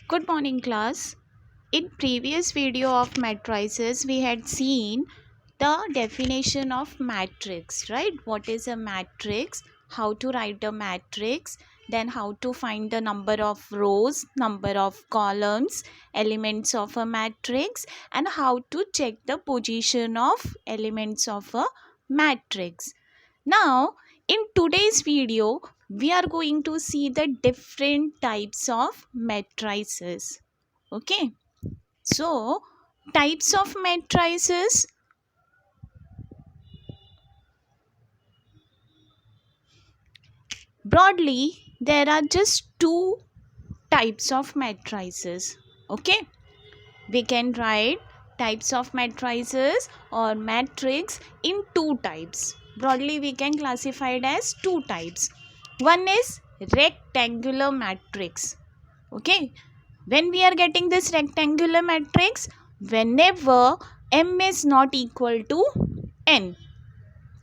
Good morning, class. In previous video of matrices, we had seen the definition of matrix, right? What is a matrix? How to write a matrix? Then how to find the number of rows, number of columns, elements of a matrix, and how to check the position of elements of a matrix. Now, in today's video, we are going to see the different types of matrices. Okay, so types of matrices. Broadly, there are just two types of matrices. Okay, we can write types of matrices or matrix in two types. Broadly, we can classify it as two types. One is rectangular matrix. Okay, when we are getting this rectangular matrix, whenever m is not equal to n,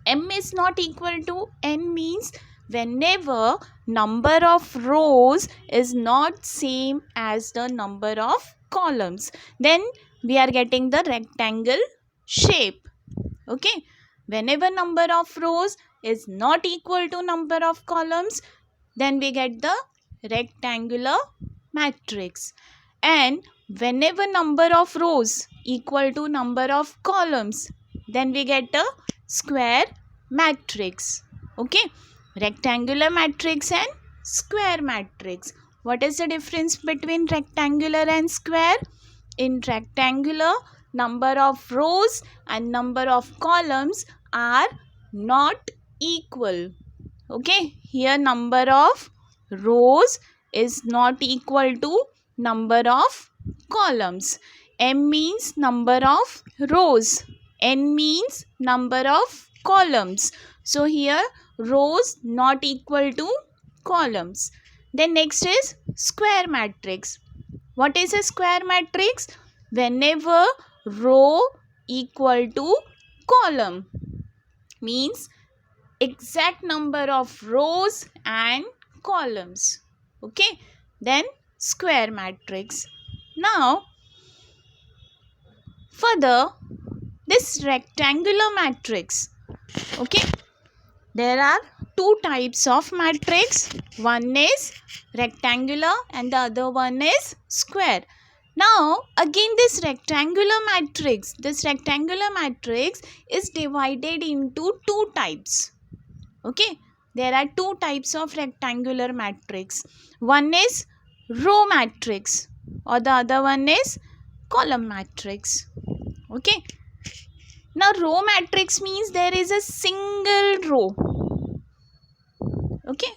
m is not equal to n means whenever number of rows is not same as the number of columns, then we are getting the rectangle shape. Okay, whenever number of rows is not equal to number of columns, then we get the rectangular matrix. And whenever number of rows equal to number of columns, then we get a square matrix. Okay, rectangular matrix and square matrix. What is the difference between rectangular and square? In rectangular, number of rows and number of columns are not equal. Okay, here number of rows is not equal to number of columns. M means number of rows, n means number of columns. So here rows not equal to columns. Then next is square matrix. What is a square matrix? Whenever row equal to column, means exact number of rows and columns. Okay, then square matrix. Now further, this rectangular matrix. Okay, there are two types of matrix. One is rectangular and the other one is square. Now again this rectangular matrix is divided into two types. Okay, there are two types of rectangular matrix. One is row matrix or the other one is column matrix. Okay, now row matrix means there is a single row. Okay,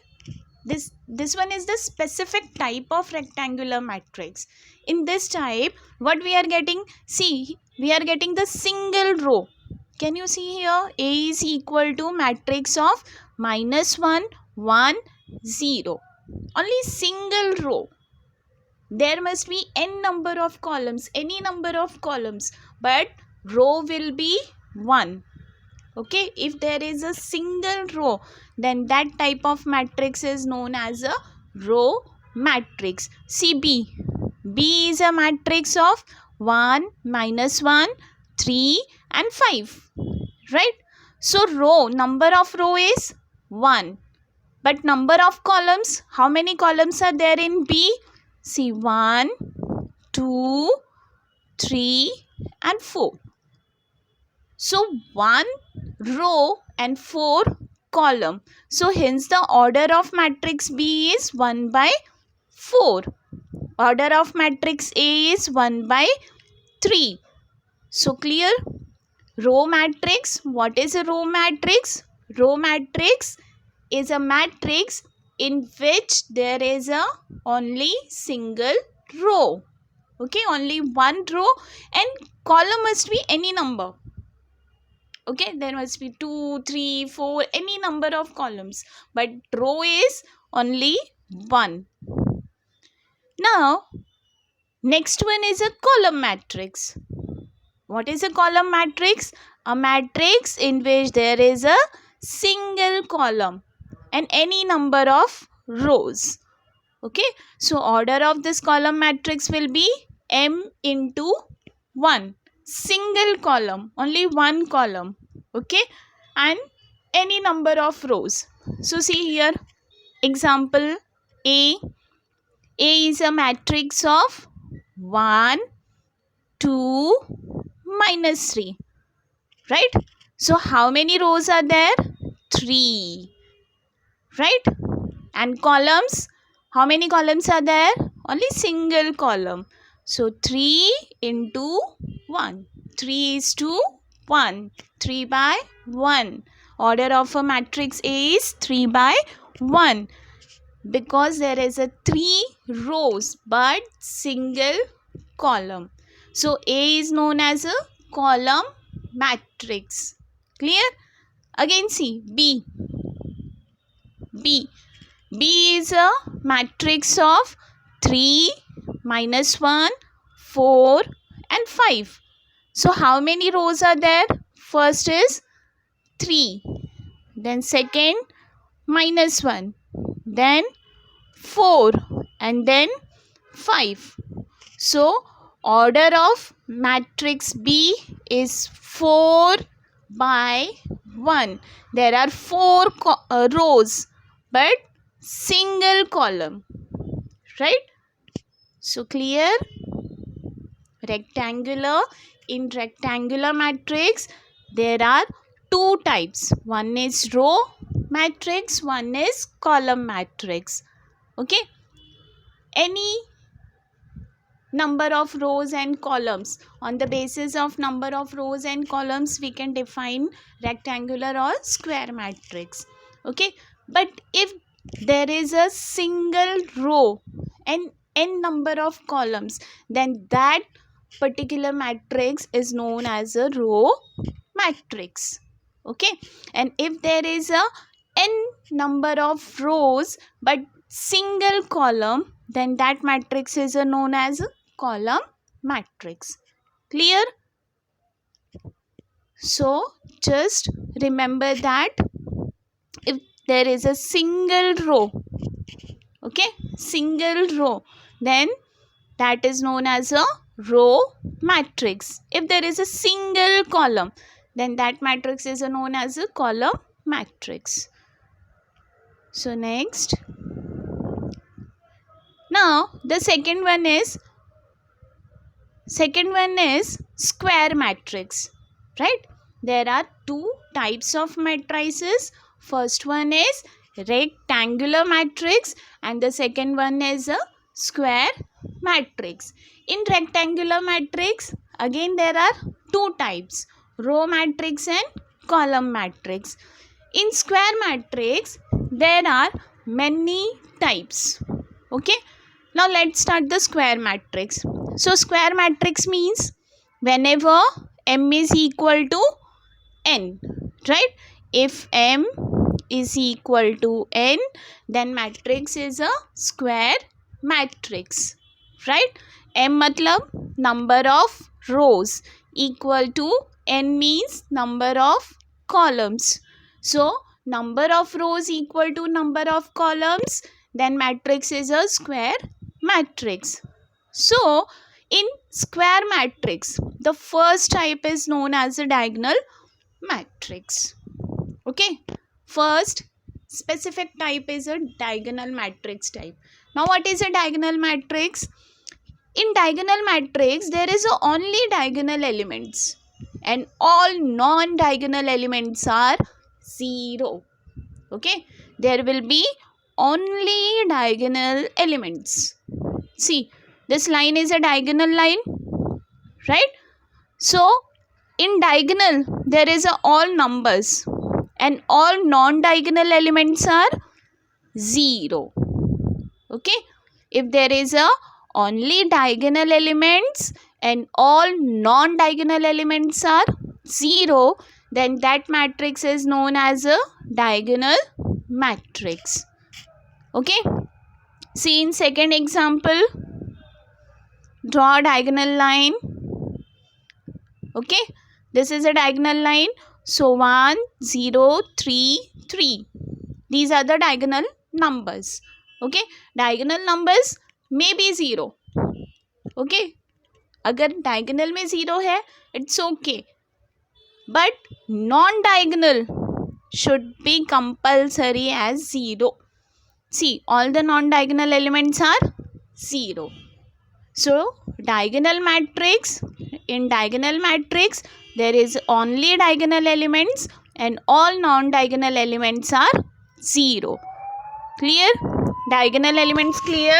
this one is the specific type of rectangular matrix. In this type, what we are getting? See, we are getting the single row. Can you see here? A is equal to matrix of -1, 1, 0. Only single row. There must be n number of columns, any number of columns, but row will be 1. Okay, if there is a single row, then that type of matrix is known as a row matrix. See B. B is a matrix of 1, -1, 3 and 5. Right? So row, number of row is 1. But number of columns, how many columns are there in B? See 1, 2, 3 and 4. So 1 row and 4 column. So hence the order of matrix B is 1 by 4. Order of matrix A is 1 by 3. So clear? Row matrix. What is a row matrix? Row matrix is a matrix in which there is a only single row. Okay, only one row and column must be any number. Okay, there must be 2, 3, 4, any number of columns, but row is only one. Now next one is a column matrix. What is a column matrix? A matrix in which there is a single column and any number of rows. Okay, so order of this column matrix will be m into 1, single column, only one column. Okay, and any number of rows. So see here, example A. A is a matrix of 1, 2, minus 3, right? So how many rows are there? 3, right? And columns, how many columns are there? Only single column. So 3 into 1. 3 is to 1. 3 by 1. Order of a matrix A is 3 by 1. Because there is a 3 rows but single column. So A is known as a column matrix. Clear? Again see B. B. B is a matrix of 3, minus 1, 4 and 5. So how many rows are there? First is 3. Then second minus 1. Then 4 and then 5. So order of matrix B is 4 by 1. There are 4 rows but single column, right? So clear? Rectangular. In rectangular matrix there are two types. One is row matrix, one is column matrix. Okay, any number of rows and columns, on the basis of number of rows and columns we can define rectangular or square matrix. Okay, but if there is a single row and n number of columns, then that particular matrix is known as a row matrix. Okay, and if there is a n number of rows but single column, then that matrix is known as a column matrix. Clear? So just remember that if there is a single row, okay, single row, then that is known as a row matrix. If there is a single column, then that matrix is known as a column matrix. So next, now the second one is square matrix, right? There are two types of matrices. First one is rectangular matrix and the second one is a square matrix. In rectangular matrix, again there are two types, row matrix and column matrix. In square matrix there are many types. Okay, now let's start the square matrix. So square matrix means whenever m is equal to n, right? If m is equal to n, then matrix is a square matrix, right? M matlab number of rows, equal to n means number of columns. So number of rows equal to number of columns, then matrix is a square matrix. So in square matrix, the first type is known as a diagonal matrix. Okay, first specific type is a diagonal matrix type. Now what is a diagonal matrix? In diagonal matrix there is only diagonal elements and all non-diagonal elements are 0. Okay, there will be only diagonal elements. See, this line is a diagonal line, right? So in diagonal there is all numbers and all non-diagonal elements are 0. Okay, if there is only diagonal elements and all non-diagonal elements are 0, then that matrix is known as a diagonal matrix. Okay, see in second example, draw a diagonal line. Okay, this is a diagonal line. So 1, 0, 3, 3. These are the diagonal numbers. Okay, diagonal numbers may be 0. Okay, अगर diagonal में 0 है it's okay, but non-diagonal should be compulsory as 0. See, all the non-diagonal elements are 0. So diagonal matrix, in diagonal matrix there is only diagonal elements and all non-diagonal elements are 0. Clear? Diagonal elements clear?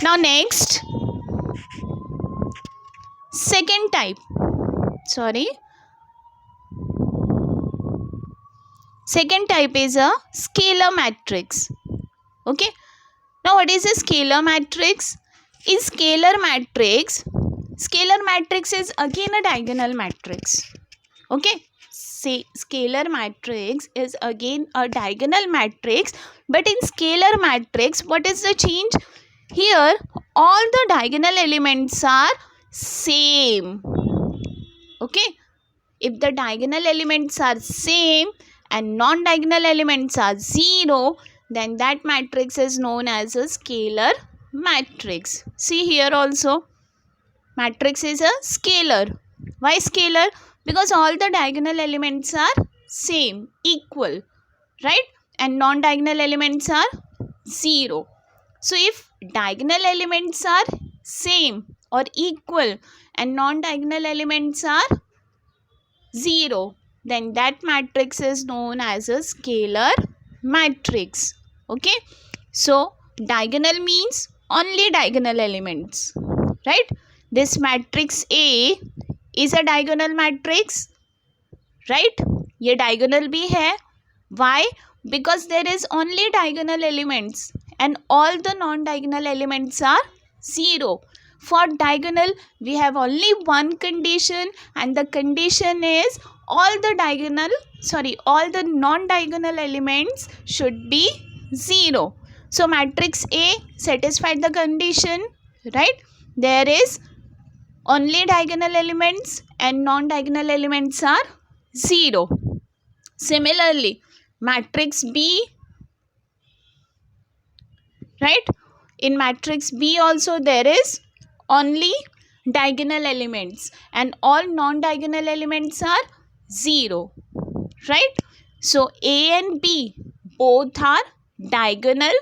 Now next, second type. Second type is a scalar matrix. Okay. Now what is a scalar matrix? In scalar matrix is again a diagonal matrix. Okay. Say scalar matrix is again a diagonal matrix, but in scalar matrix what is the change? Here all the diagonal elements are same. Okay, if the diagonal elements are same and non-diagonal elements are 0, then that matrix is known as a scalar matrix. See here also, matrix is a scalar. Why scalar? Because all the diagonal elements are same, equal, right? And non-diagonal elements are 0. So if diagonal elements are same or equal and non-diagonal elements are 0, then that matrix is known as a scalar matrix. Okay, so diagonal means only diagonal elements, right? This matrix A is a diagonal matrix, right? ये diagonal भी है. Why? Because there is only diagonal elements and all the non-diagonal elements are 0. For diagonal we have only one condition, and the condition is all the non-diagonal elements should be 0. So matrix A satisfied the condition, right? There is only diagonal elements and non-diagonal elements are 0. Similarly, matrix B, right? In matrix B also there is only diagonal elements and all non-diagonal elements are 0, right? So A and B both are diagonal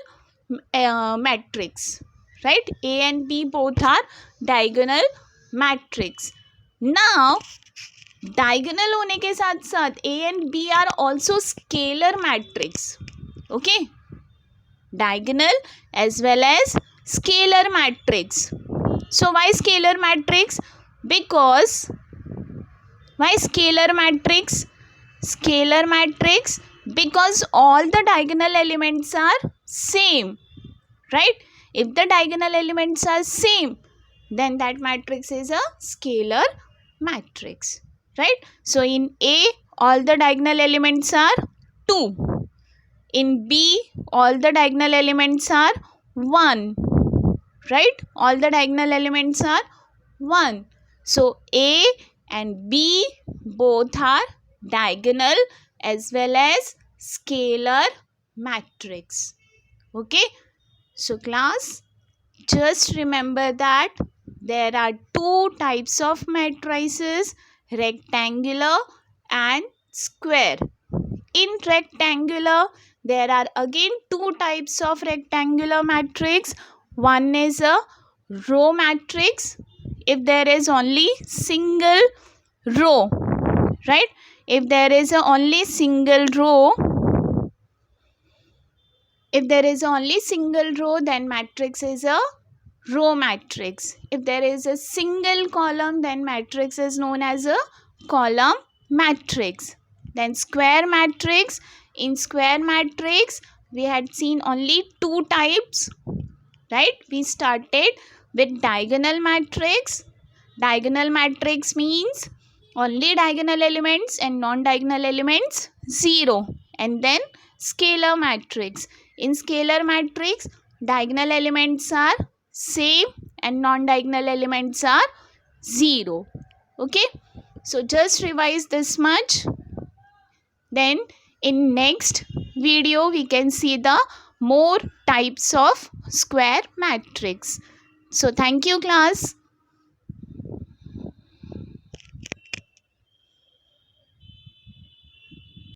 matrix, right? A and B both are diagonal matrix. Now diagonal होने के साथ साथ A and B are also scalar matrix. Okay, diagonal as well as scalar matrix. So why scalar matrix? Because why scalar matrix? Scalar matrix because all the diagonal elements are same, right? If the diagonal elements are same, then that matrix is a scalar matrix, right? So in A all the diagonal elements are 2. In B all the diagonal elements are 1, right? All the diagonal elements are 1. So A and B both are diagonal as well as scalar matrix. Okay, so class, just remember that there are two types of matrices, rectangular and square. In rectangular there are again two types of rectangular matrix. One is a row matrix if there is only single row, right? If there is only single row, then matrix is a row matrix. If there is a single column, then matrix is known as a column matrix. Then square matrix. In square matrix we had seen only two types, right? We started with diagonal matrix. Diagonal matrix means only diagonal elements and non-diagonal elements 0. And then scalar matrix. In scalar matrix diagonal elements are same and non-diagonal elements are 0. Okay, so just revise this much. Then in next video we can see the more types of square matrix. So thank you class.